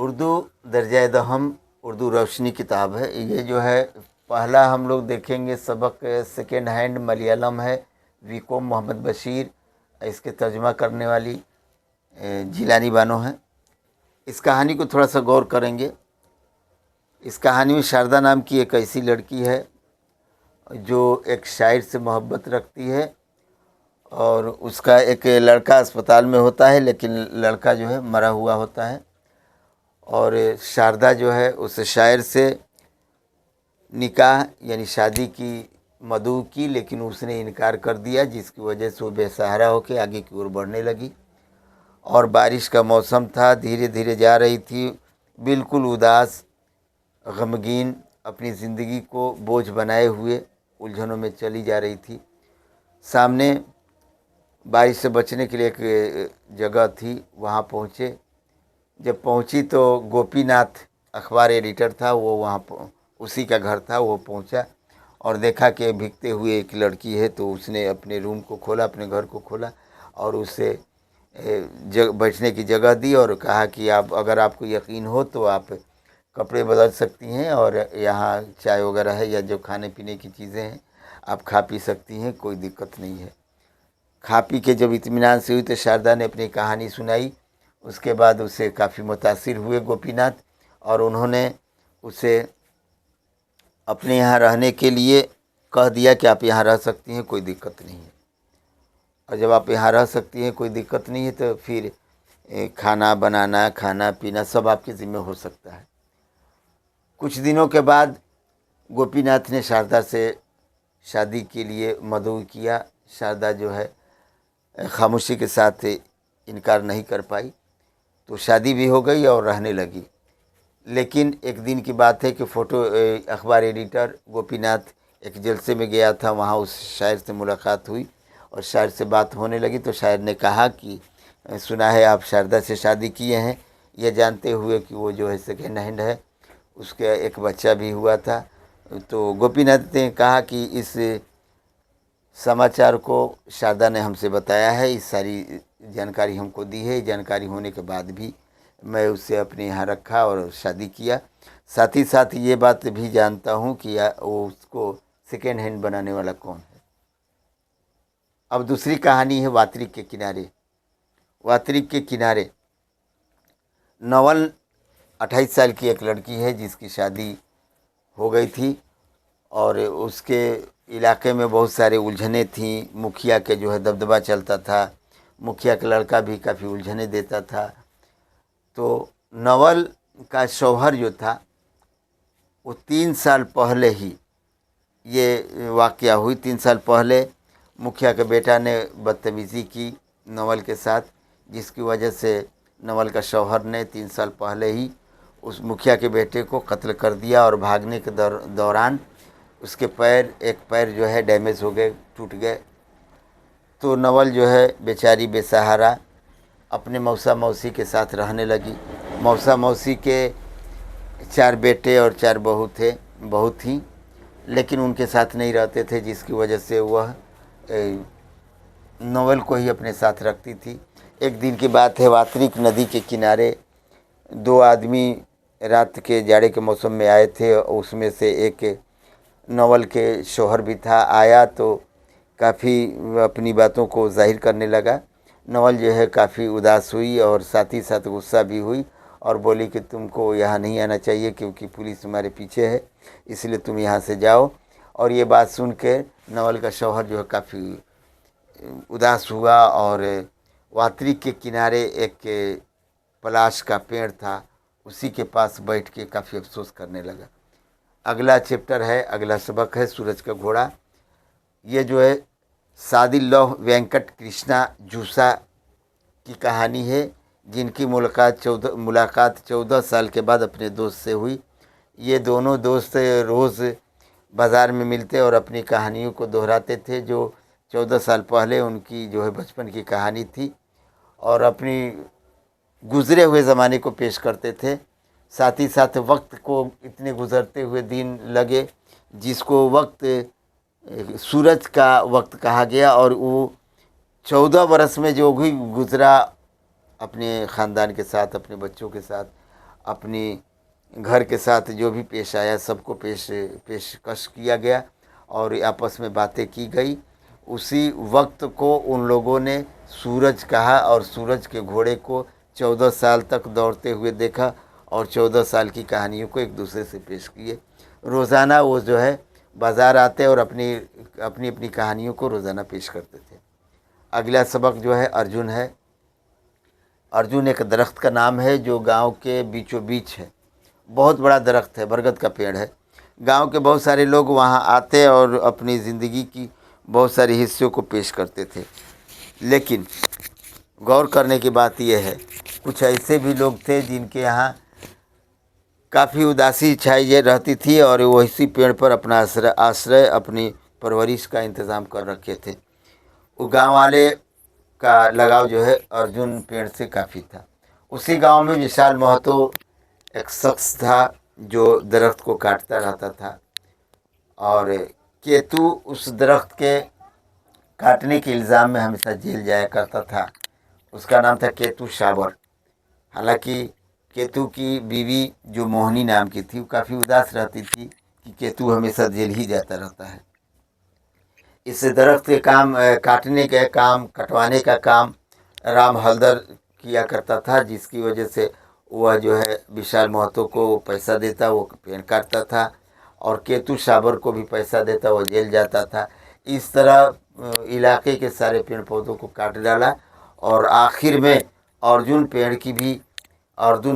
उर्दू दर्जा दहम उर्दू रोशनी किताब है। ये जो है पहला हम लोग देखेंगे सबक सेकेंड हैंड मलयालम है, वीकोम मोहम्मद बशीर इसके तर्जुमा करने वाली जिलानी बानो है। इस कहानी को थोड़ा सा गौर करेंगे। इस कहानी में शारदा नाम की एक ऐसी लड़की है जो एक शायर से मोहब्बत रखती है और उसका एक लड़का अस्पताल में होता है, लेकिन लड़का जो है मरा हुआ होता है और शारदा जो है उस शायर से निकाह यानी शादी की मदऊ की, लेकिन उसने इनकार कर दिया, जिसकी वजह से वो बेसहारा होकर आगे की ओर बढ़ने लगी। और बारिश का मौसम था, धीरे धीरे जा रही थी, बिल्कुल उदास गमगीन, अपनी ज़िंदगी को बोझ बनाए हुए उलझनों में चली जा रही थी। सामने बारिश से बचने के लिए एक जगह थी, वहाँ पहुँचे। जब पहुँची तो गोपीनाथ अखबार एडिटर था, वो वहाँ उसी का घर था। वो पहुँचा और देखा कि भीगते हुए एक लड़की है, तो उसने अपने रूम को खोला, अपने घर को खोला और उसे बैठने की जगह दी और कहा कि आप अगर आपको यकीन हो तो आप कपड़े बदल सकती हैं और यहाँ चाय वगैरह है या जो खाने पीने की चीज़ें हैं आप खा पी सकती हैं, कोई दिक्कत नहीं है। खा पी के जब इत्मीनान से हुई तो शारदा ने अपनी कहानी सुनाई। उसके बाद उसे काफ़ी मुतासिर हुए गोपीनाथ और उन्होंने उसे अपने यहाँ रहने के लिए कह दिया कि आप यहाँ रह सकती हैं, कोई दिक्कत नहीं है। और जब आप यहाँ रह सकती हैं, कोई दिक्कत नहीं है, तो फिर खाना बनाना, खाना पीना सब आपके ज़िम्मे हो सकता है। कुछ दिनों के बाद गोपीनाथ ने शारदा से शादी के लिए मदऊ किया। शारदा जो है खामोशी के साथ इनकार नहीं कर पाई, तो शादी भी हो गई और रहने लगी। लेकिन एक दिन की बात है कि अखबार एडिटर गोपीनाथ एक जलसे में गया था, वहाँ उस शायर से मुलाकात हुई और शायर से बात होने लगी। तो शायर ने कहा कि सुना है आप शारदा से शादी किए हैं, यह जानते हुए कि वो जो है सेकेंड हैंड है, उसके एक बच्चा भी हुआ था। तो गोपीनाथ ने कहा कि इस समाचार को शारदा ने हमसे बताया है, इस सारी जानकारी हमको दी है। जानकारी होने के बाद भी मैं उसे अपने यहाँ रखा और शादी किया। साथ ही साथ ये बात भी जानता हूँ कि वो उसको सेकेंड हैंड बनाने वाला कौन है। अब दूसरी कहानी है वात्रिक के किनारे। वात्रिक के किनारे नवल 28 साल की एक लड़की है जिसकी शादी हो गई थी और उसके इलाके में बहुत सारे उलझने थीं। मुखिया के जो है दबदबा चलता था, मुखिया का लड़का भी काफ़ी उलझने देता था। तो नवल का शौहर जो था वो 3 साल पहले ही ये वाक़या हुई। 3 साल पहले मुखिया के बेटा ने बदतमीज़ी की नवल के साथ, जिसकी वजह से नवल का शौहर ने 3 साल पहले ही उस मुखिया के बेटे को कत्ल कर दिया और भागने के दौरान उसके एक पैर जो है डैमेज हो गए, टूट गए। तो नवल जो है बेचारी बेसहारा अपने मौसा मौसी के साथ रहने लगी। मौसा मौसी के 4 बेटे और 4 बहू थीं, लेकिन उनके साथ नहीं रहते थे, जिसकी वजह से वह नवल को ही अपने साथ रखती थी। एक दिन की बात है, वात्रिक नदी के किनारे 2 आदमी रात के जाड़े के मौसम में आए थे। उसमें से एक नवल के शौहर भी था। आया तो काफ़ी अपनी बातों को जाहिर करने लगा। नवल जो है काफ़ी उदास हुई और साथ ही साथ गुस्सा भी हुई और बोली कि तुमको यहाँ नहीं आना चाहिए क्योंकि पुलिस तुम्हारे पीछे है, इसलिए तुम यहाँ से जाओ। और ये बात सुन के नवल का शौहर जो है काफ़ी उदास हुआ और वात्रिक के किनारे एक पलाश का पेड़ था, उसी के पास बैठ के काफ़ी अफसोस करने लगा। अगला चैप्टर है, अगला सबक है सूरज का घोड़ा। ये जो है सादिल्लह वेंकट कृष्णा जूसा की कहानी है, जिनकी मुलाकात 14 साल के बाद अपने दोस्त से हुई। ये दोनों दोस्त रोज़ बाज़ार में मिलते और अपनी कहानियों को दोहराते थे, जो 14 साल पहले उनकी जो है बचपन की कहानी थी, और अपनी गुज़रे हुए ज़माने को पेश करते थे। साथ ही साथ वक्त को इतने गुज़रते हुए दिन लगे जिसको वक्त सूरज का वक्त कहा गया, और वो 14 बरस में जो भी गुज़रा अपने ख़ानदान के साथ, अपने बच्चों के साथ, अपनी घर के साथ जो भी पेश आया सबको पेशकश किया गया और आपस में बातें की गई। उसी वक्त को उन लोगों ने सूरज कहा और सूरज के घोड़े को 14 साल तक दौड़ते हुए देखा और 14 साल की कहानियों को एक दूसरे से पेश किए। रोज़ाना वो जो है बाज़ार आते और अपनी अपनी अपनी कहानियों को रोज़ाना पेश करते थे। अगला सबक जो है अर्जुन है। अर्जुन एक दरख्त का नाम है जो गांव के बीचों बीच है। बहुत बड़ा दरख्त है, बरगद का पेड़ है। गांव के बहुत सारे लोग वहां आते और अपनी ज़िंदगी की बहुत सारी हिस्सों को पेश करते थे। लेकिन गौर करने की बात यह है, कुछ ऐसे भी लोग थे जिनके यहाँ काफ़ी उदासी छाई रहती थी और वो इसी पेड़ पर अपना आश्रय अपनी परवरिश का इंतज़ाम कर रखे थे। वो गांव वाले का लगाव जो है अर्जुन पेड़ से काफ़ी था। उसी गांव में विशाल महतो एक शख्स था जो दरख्त को काटता रहता था और केतु उस दरख्त के काटने के इल्ज़ाम में हमेशा जेल जाया करता था। उसका नाम था केतु शाबर। हालांकि केतु की बीवी जो मोहिनी नाम की थी वो काफ़ी उदास रहती थी कि केतु हमेशा जेल ही जाता रहता है। इस दरख्त के काम काटने का काम, कटवाने का काम राम हलदर किया करता था, जिसकी वजह से वह जो है विशाल महतो को पैसा देता, वो पेड़ काटता था और केतु शाबर को भी पैसा देता, वो जेल जाता था। इस तरह इलाके के सारे पेड़ पौधों को काट डाला और आखिर में अर्जुन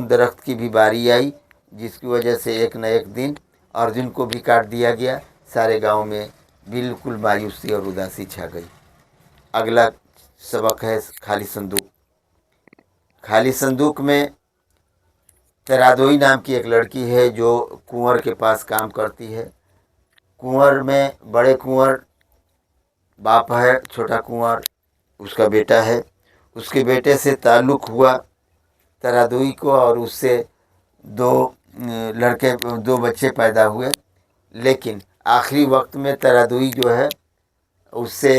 दरख्त की भी बारी आई, जिसकी वजह से एक न एक दिन अर्जुन को भी काट दिया गया। सारे गांव में बिल्कुल मायूसी और उदासी छा गई। अगला सबक है खाली संदूक। खाली संदूक में तरादोई नाम की एक लड़की है जो कुंवर के पास काम करती है। कुंवर में बड़े कुंवर बाप है, छोटा कुंवर उसका बेटा है। उसके बेटे से ताल्लुक़ हुआ तरादोई को और उससे दो बच्चे पैदा हुए। लेकिन आखिरी वक्त में तरादोई जो है उससे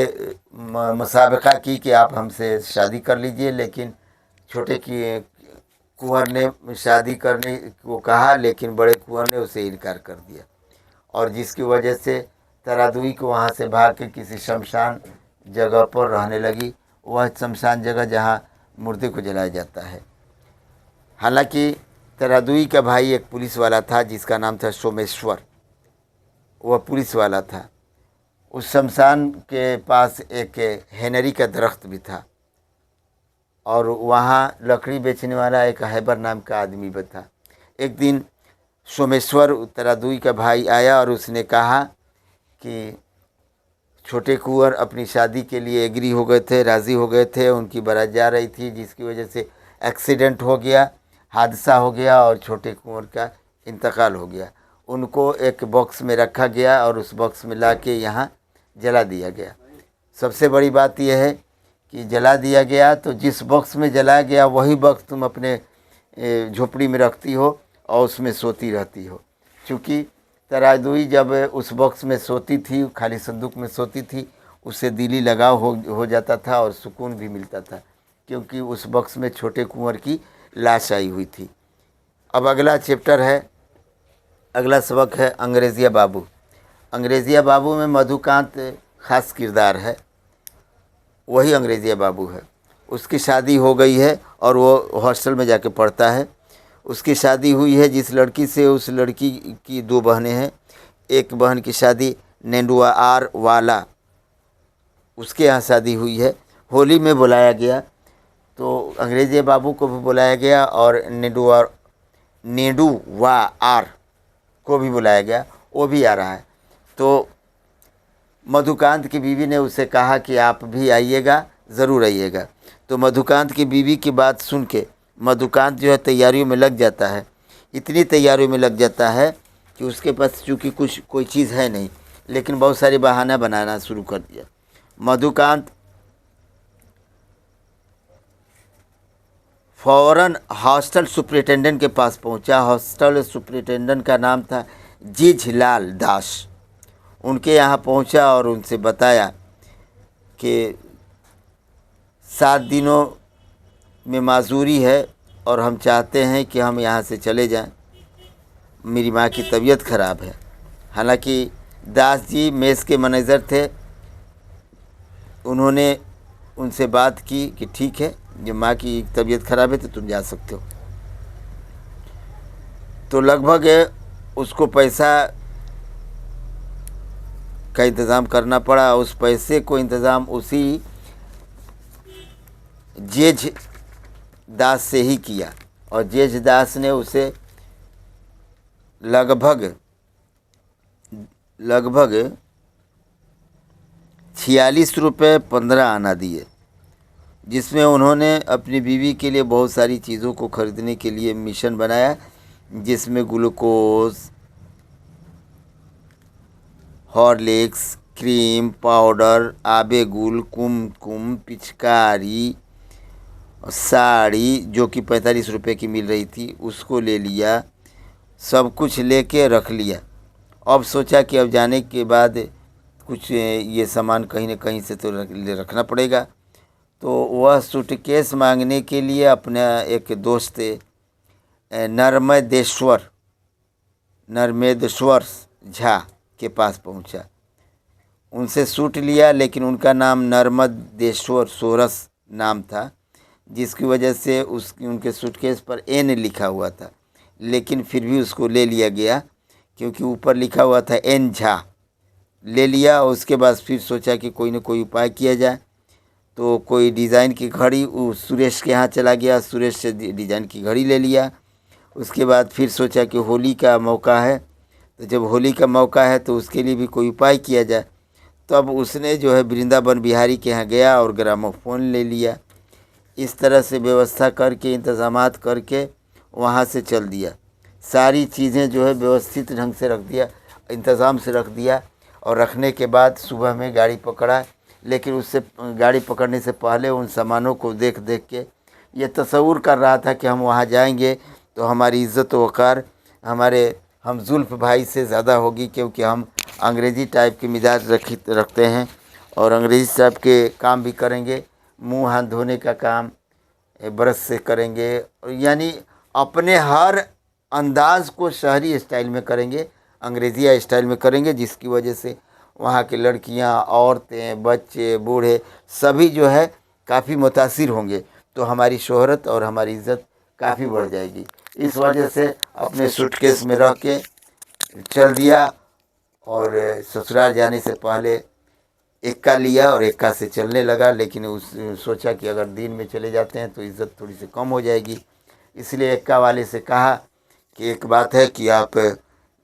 मुसाबका की कि आप हमसे शादी कर लीजिए, लेकिन छोटे की कुंवर ने शादी करने को कहा, लेकिन बड़े कुंवर ने उसे इनकार कर दिया और जिसकी वजह से तरादोई को वहाँ से भाग के किसी शमशान जगह पर रहने लगी। वह शमशान जगह जहाँ मुर्दे को जलाया जाता है। हालांकि तरादोई का भाई एक पुलिस वाला था जिसका नाम था सोमेश्वर। वह पुलिस वाला था। उस शमशान के पास एक हेनरी का दरख्त भी था और वहाँ लकड़ी बेचने वाला एक हैबर नाम का आदमी भी था। एक दिन सोमेश्वर तरादोई का भाई आया और उसने कहा कि छोटे कुंवर अपनी शादी के लिए एग्री हो गए थे, राज़ी हो गए थे, उनकी बारात जा रही थी, जिसकी वजह से एक्सीडेंट हो गया, हादसा हो गया और छोटे कुंवर का इंतकाल हो गया। उनको एक बॉक्स में रखा गया और उस बॉक्स में ला के यहाँ जला दिया गया। सबसे बड़ी बात यह है कि जला दिया गया तो जिस बॉक्स में जलाया गया वही बॉक्स तुम अपने झोपड़ी में रखती हो और उसमें सोती रहती हो। चूँकि तरादोई जब उस बॉक्स में सोती थी, खाली संदूक में सोती थी, उससे दिली लगाव हो जाता था और सुकून भी मिलता था, क्योंकि उस बॉक्स में छोटे कुंवर की लाश आई हुई थी। अब अगला चैप्टर है, अगला सबक है अंग्रेज़िया बाबू। अंग्रेज़िया बाबू में मधुकांत ख़ास किरदार है, वही अंग्रेज़िया बाबू है। उसकी शादी हो गई है और वो हॉस्टल में जाके पढ़ता है। उसकी शादी हुई है जिस लड़की से, उस लड़की की दो बहनें हैं। एक बहन की शादी नेंडुआ आर वाला, उसके यहाँ शादी हुई है। होली में बुलाया गया तो अंग्रेज़िया बाबू को भी बुलाया गया और नेडुआ आर को भी बुलाया गया, वो भी आ रहा है। तो मधुकांत की बीवी ने उसे कहा कि आप भी आइएगा, ज़रूर आइएगा। तो मधुकांत की बीवी की बात सुन के मधुकांत जो है तैयारियों में लग जाता है। इतनी तैयारियों में लग जाता है कि उसके पास चूँकि कोई चीज़ है नहीं, लेकिन बहुत सारी बहाना बनाना शुरू कर दिया। मधुकांत फ़ौरन हॉस्टल सुपरिटेंडेंट के पास पहुंचा। हॉस्टल सुपरिटेंडेंट का नाम था जिझलाल दास। उनके यहाँ पहुंचा और उनसे बताया कि 7 दिनों में माजूरी है और हम चाहते हैं कि हम यहाँ से चले जाएं। मेरी माँ की तबीयत ख़राब है। हालांकि दास जी मेस के मैनेजर थे, उन्होंने उनसे बात की कि ठीक है, जब माँ की तबीयत ख़राब है तो तुम जा सकते हो। तो लगभग उसको पैसा का इंतज़ाम करना पड़ा। उस पैसे को इंतज़ाम उसी जेज दास से ही किया और जेज दास ने उसे लगभग 46 रुपये 15 आना दिए, जिसमें उन्होंने अपनी बीवी के लिए बहुत सारी चीज़ों को ख़रीदने के लिए मिशन बनाया, जिसमें ग्लूकोज, हॉर्लिक्स, क्रीम पाउडर, आबे गुल, कुमकुम, पिचकारी, साड़ी जो कि 45 रुपये की मिल रही थी, उसको ले लिया। सब कुछ लेके रख लिया। अब सोचा कि अब जाने के बाद कुछ ये सामान कहीं न कहीं से तो रखना पड़ेगा। तो वह सूटकेस मांगने के लिए अपना एक दोस्त नर्मदेश्वर झा के पास पहुंचा। उनसे सूट लिया, लेकिन उनका नाम नर्मदेश्वर सोरस नाम था, जिसकी वजह से उनके सूटकेस पर एन लिखा हुआ था, लेकिन फिर भी उसको ले लिया गया क्योंकि ऊपर लिखा हुआ था एन झा। ले लिया। उसके बाद फिर सोचा कि कोई न कोई उपाय किया जाए। तो कोई डिज़ाइन की घड़ी सुरेश के यहाँ चला गया, सुरेश से डिज़ाइन की घड़ी ले लिया। उसके बाद फिर सोचा कि होली का मौका है, तो जब होली का मौका है तो उसके लिए भी कोई उपाय किया जाए। तब उसने जो है वृंदावन बिहारी के यहाँ गया और ग्रामोफोन ले लिया। इस तरह से व्यवस्था करके, इंतज़ामात करके वहाँ से चल दिया। सारी चीज़ें जो है व्यवस्थित ढंग से रख दिया, इंतज़ाम से रख दिया। और रखने के बाद सुबह में गाड़ी पकड़ा, लेकिन उससे गाड़ी पकड़ने से पहले उन सामानों को देख देख के ये तसव्वुर कर रहा था कि हम वहाँ जाएंगे तो हमारी इज़्ज़त वक़ार हम जुल्फ़ भाई से ज़्यादा होगी, क्योंकि हम अंग्रेज़ी टाइप के मिजाज रखते हैं और अंग्रेज़ी टाइप के काम भी करेंगे। मुंह हाथ धोने का काम ब्रश से करेंगे, यानी अपने हर अंदाज़ को शहरी स्टाइल में करेंगे, अंग्रेज़ी स्टाइल में करेंगे, जिसकी वजह से वहाँ की लड़कियाँ, औरतें, बच्चे, बूढ़े सभी जो है काफ़ी मुतासिर होंगे। तो हमारी शोहरत और हमारी इज़्ज़त काफ़ी बढ़ जाएगी। इस वजह से अपने सूटकेस में रख के चल दिया और ससुराल जाने से पहले एक्का लिया और एक्का से चलने लगा। लेकिन सोचा कि अगर दिन में चले जाते हैं तो इज़्ज़त थोड़ी सी कम हो जाएगी, इसलिए एक्का वाले से कहा कि एक बात है कि आप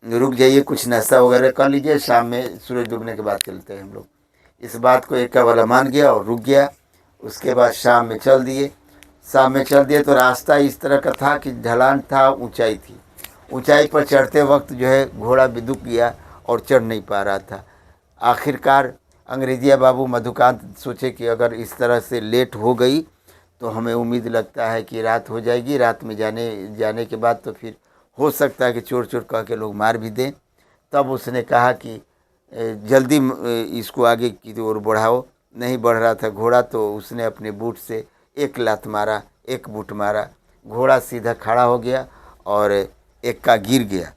रुक जाइए, कुछ नाश्ता वगैरह कर लीजिए, शाम में सूरज डूबने के बाद चलते हैं हम लोग। इस बात को एक्का वाला मान गया और रुक गया। उसके बाद शाम में चल दिए। तो रास्ता इस तरह का था कि ढलान था, ऊंचाई थी। ऊंचाई पर चढ़ते वक्त जो है घोड़ा भी दुख गया और चढ़ नहीं पा रहा था। आखिरकार अंग्रेजिया बाबू मधुकांत सोचे कि अगर इस तरह से लेट हो गई तो हमें उम्मीद लगता है कि रात हो जाएगी। रात में जाने के बाद तो फिर हो सकता है कि चोर चोर कह के लोग मार भी दें। तब उसने कहा कि जल्दी इसको आगे की ओर बढ़ाओ। नहीं बढ़ रहा था घोड़ा, तो उसने अपने बूट से एक लात मारा, एक बूट मारा, घोड़ा सीधा खड़ा हो गया और एक्का गिर गया।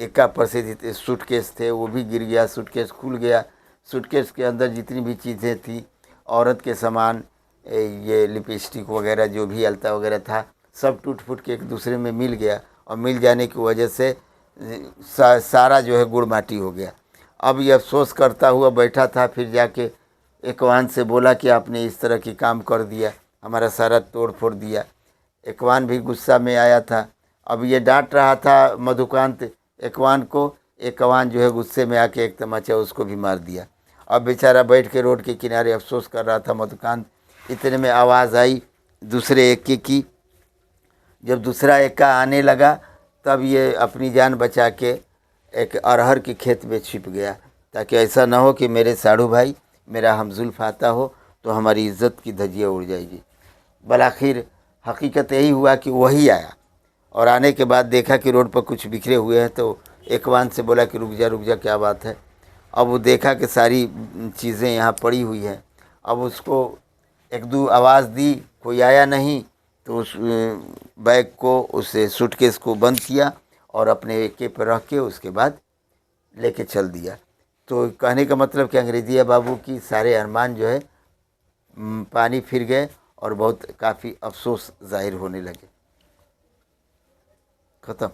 एक्का पर से सूटकेस थे वो भी गिर गया, सूटकेस खुल गया। सूटकेस के अंदर जितनी भी चीज़ें थी, औरत के सामान, ये लिपस्टिक वगैरह जो भी अलता वगैरह था, सब टूट फूट के एक दूसरे में मिल गया और मिल जाने की वजह से सारा जो है गुड़ माटी हो गया। अब ये अफसोस करता हुआ बैठा था। फिर जाके एकवान से बोला कि आपने इस तरह की काम कर दिया, हमारा सारा तोड़ फोड़ दिया। एकवान भी गुस्सा में आया था। अब ये डांट रहा था मधुकांत एकवान को। एकवान जो है गुस्से में आके एक तमाचा उसको भी मार दिया। अब बेचारा बैठ के रोड के किनारे अफसोस कर रहा था मधुकांत। इतने में आवाज़ आई दूसरे एक्के की। जब दूसरा एक्का आने लगा तब ये अपनी जान बचा के एक अरहर के खेत में छिप गया, ताकि ऐसा ना हो कि मेरे साढ़ू भाई, मेरा हमजुल्फ आता हो तो हमारी इज़्ज़त की धज्जियाँ उड़ जाएगी। बलाखिर हकीकत यही हुआ कि वही आया और आने के बाद देखा कि रोड पर कुछ बिखरे हुए हैं, तो एकवान से बोला कि रुक जा क्या बात है। अब वो देखा कि सारी चीज़ें यहाँ पड़ी हुई हैं। अब उसको एक दो आवाज़ दी, कोई आया नहीं, तो उस बैग को, उस सूटकेस को बंद किया और अपने एके पर रख के उसके बाद लेके चल दिया। तो कहने का मतलब कि अंग्रेजिया बाबू की सारे अरमान जो है पानी फिर गए और बहुत काफ़ी अफसोस जाहिर होने लगे। ख़त्म।